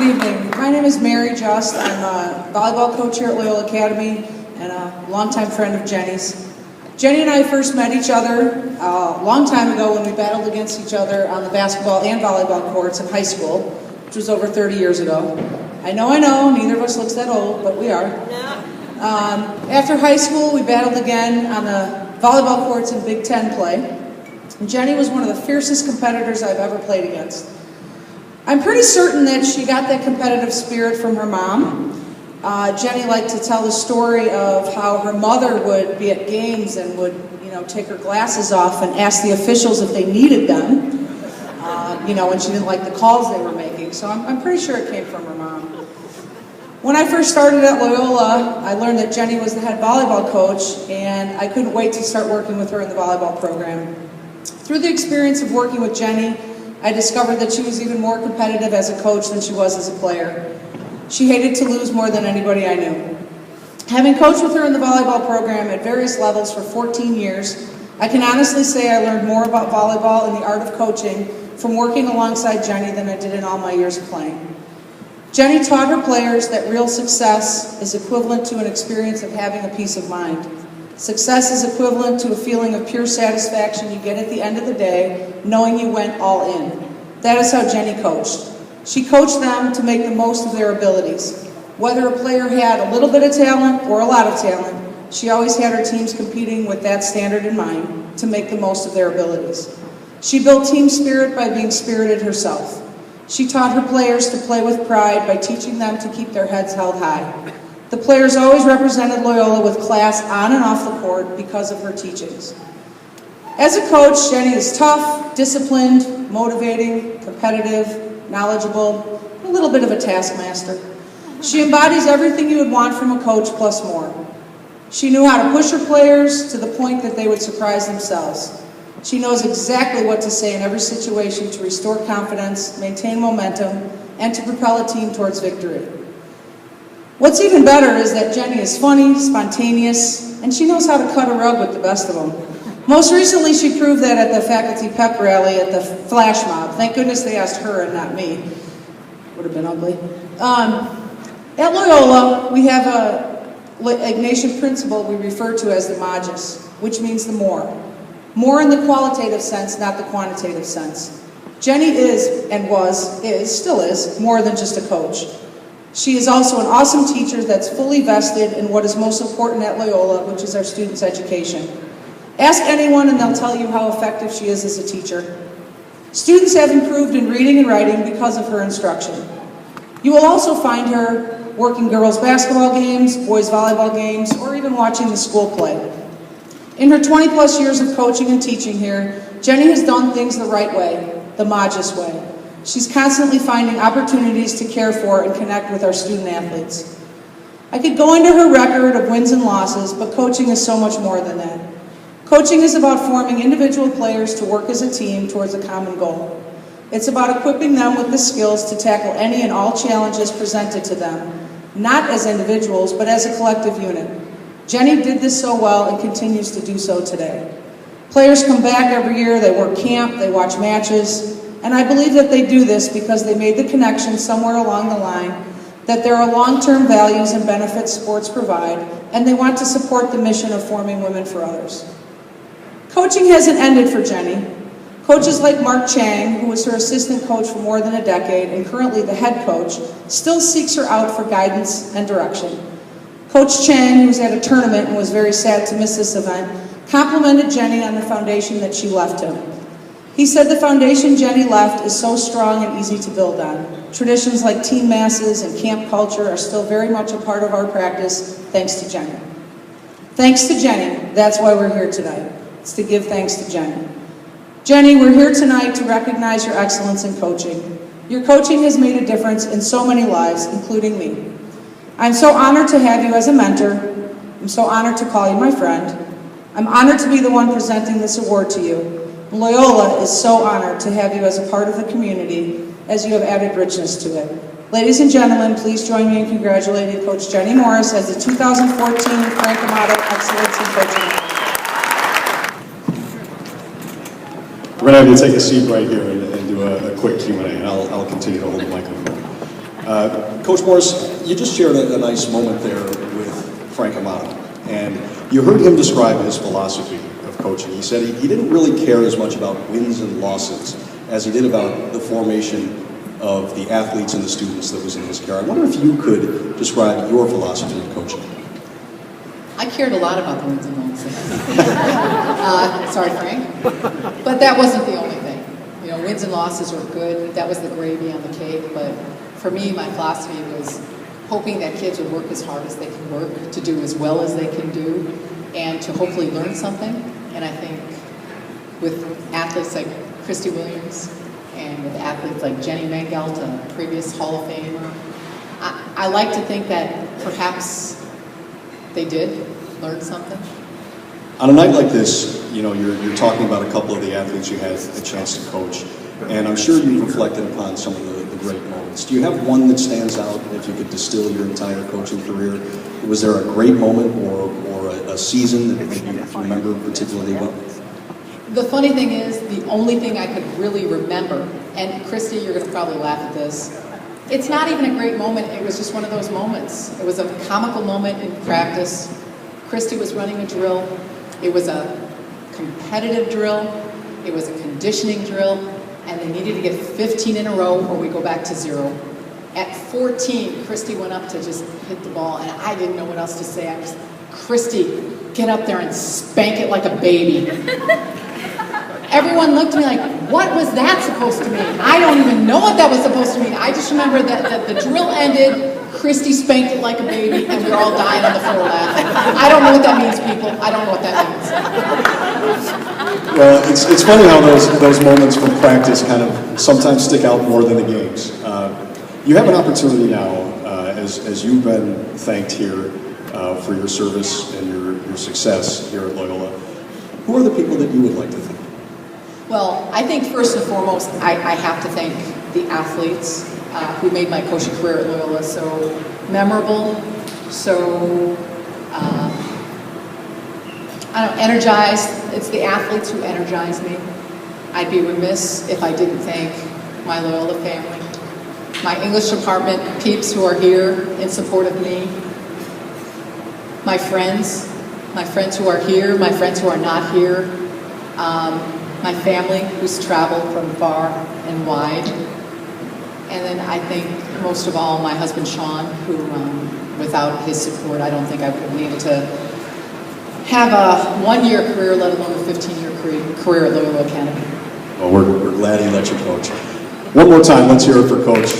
evening. My name is Mary Just. I'm a volleyball coach here at Loyola Academy and a longtime friend of Jenny's. Jenny and I first met each other a long time ago when we battled against each other on the basketball and volleyball courts in high school, which was over 30 years ago. I know, neither of us looks that old, but we are. After high school, we battled again on the volleyball courts in Big Ten play. And Jenny was one of the fiercest competitors I've ever played against. I'm pretty certain that she got that competitive spirit from her mom. Jenny liked to tell the story of how her mother would be at games and would, take her glasses off and ask the officials if they needed them, when she didn't like the calls they were making. So I'm pretty sure it came from her mom. When I first started at Loyola, I learned that Jenny was the head volleyball coach, and I couldn't wait to start working with her in the volleyball program. Through the experience of working with Jenny, I discovered that she was even more competitive as a coach than she was as a player. She hated to lose more than anybody I knew. Having coached with her in the volleyball program at various levels for 14 years, I can honestly say I learned more about volleyball and the art of coaching from working alongside Jenny than I did in all my years of playing. Jenny taught her players that real success is equivalent to an experience of having a peace of mind. Success is equivalent to a feeling of pure satisfaction you get at the end of the day, knowing you went all in. That is how Jenny coached. She coached them to make the most of their abilities. Whether a player had a little bit of talent or a lot of talent, she always had her teams competing with that standard in mind to make the most of their abilities. She built team spirit by being spirited herself. She taught her players to play with pride by teaching them to keep their heads held high. The players always represented Loyola with class on and off the court because of her teachings. As a coach, Jenny is tough, disciplined, motivating, competitive, knowledgeable, a little bit of a taskmaster. She embodies everything you would want from a coach plus more. She knew how to push her players to the point that they would surprise themselves. She knows exactly what to say in every situation to restore confidence, maintain momentum, and to propel a team towards victory. What's even better is that Jenny is funny, spontaneous, and she knows how to cut a rug with the best of them. Most recently, she proved that at the faculty pep rally at the flash mob. Thank goodness they asked her and not me. Would have been ugly. At Loyola, we have a Ignatian principle we refer to as the magis, which means the more. More in the qualitative sense, not the quantitative sense. Jenny is, and still is, more than just a coach. She is also an awesome teacher that's fully vested in what is most important at Loyola, which is our students' education. Ask anyone and they'll tell you how effective she is as a teacher. Students have improved in reading and writing because of her instruction. You will also find her working girls' basketball games, boys' volleyball games, or even watching the school play. In her 20-plus years of coaching and teaching here, Jenny has done things the right way, the Magis way. She's constantly finding opportunities to care for and connect with our student athletes. I could go into her record of wins and losses, but coaching is so much more than that. Coaching is about forming individual players to work as a team towards a common goal. It's about equipping them with the skills to tackle any and all challenges presented to them, not as individuals, but as a collective unit. Jenny did this so well and continues to do so today. Players come back every year, they work camp, they watch matches, and I believe that they do this because they made the connection somewhere along the line that there are long-term values and benefits sports provide, and they want to support the mission of forming women for others. Coaching hasn't ended for Jenny. Coaches like Mark Chang, who was her assistant coach for more than a decade and currently the head coach, still seeks her out for guidance and direction. Coach Chang, who was at a tournament and was very sad to miss this event, complimented Jenny on the foundation that she left him. He said the foundation Jenny left is so strong and easy to build on. Traditions like team masses and camp culture are still very much a part of our practice, thanks to Jenny. Thanks to Jenny, that's why we're here tonight. It's to give thanks to Jenny. Jenny, we're here tonight to recognize your excellence in coaching. Your coaching has made a difference in so many lives, including me. I'm so honored to have you as a mentor. I'm so honored to call you my friend. I'm honored to be the one presenting this award to you. Loyola is so honored to have you as a part of the community as you have added richness to it. Ladies and gentlemen, please join me in congratulating Coach Jenny Morris as the 2014 Frank Amato Excellence in Coaching. We're going to have you take a seat right here and do a quick Q&A, and I'll continue to hold the microphone. Coach Morris, you just shared a nice moment there with Frank Amato, and you heard him describe his philosophy of coaching. He said he didn't really care as much about wins and losses as he did about the formation of the athletes and the students that was in his care. I wonder if you could describe your philosophy of coaching. I cared a lot about the wins and losses. Sorry, Frank. But that wasn't the only thing. You know, wins and losses were good. That was the gravy on the cake. But for me, my philosophy was hoping that kids would work as hard as they can work, to do as well as they can do, and to hopefully learn something. And I think with athletes like Christy Williams and with athletes like Jenny Mangelt, a previous Hall of Famer, I like to think that perhaps they did learn something. On a night like this, you know, you're talking about a couple of the athletes you had a chance to coach, and I'm sure you've reflected upon some of the great moments. Do you have one that stands out, if you could distill your entire coaching career? Was there a great moment or a season that maybe you remember particularly well? The funny thing is, the only thing I could really remember, and Christy, you're going to probably laugh at this, it's not even a great moment, it was just one of those moments. It was a comical moment in practice. Christy was running a drill. It was a competitive drill. It was a conditioning drill. And they needed to get 15 in a row or we go back to 0. At 14, Christy went up to just hit the ball, and I didn't know what else to say. I was, Christy, get up there and spank it like a baby. Everyone looked at me like, what was that supposed to mean? I don't even know what that was supposed to mean. I just remember that the drill ended, Christy spanked it like a baby, and we were all dying on the floor laughing. I don't know what that means, people. I don't know what that means. Well, it's funny how those moments from practice kind of sometimes stick out more than the games. You have an opportunity now, as you've been thanked here for your service and your success here at Loyola. Who are the people that you would like to thank? Well, I think first and foremost, I have to thank the athletes who made my coaching career at Loyola so memorable, so energized. It's the athletes who energize me. I'd be remiss if I didn't thank my Loyola family, my English department peeps who are here in support of me, my friends who are here, my friends who are not here, my family who's traveled from far and wide, and then I think most of all my husband Sean, who without his support I don't think I would have been able to have a 1-year career, let alone a 15-year career at Loyola Academy. Well, we're glad he let you coach. One more time, let's hear it for Coach.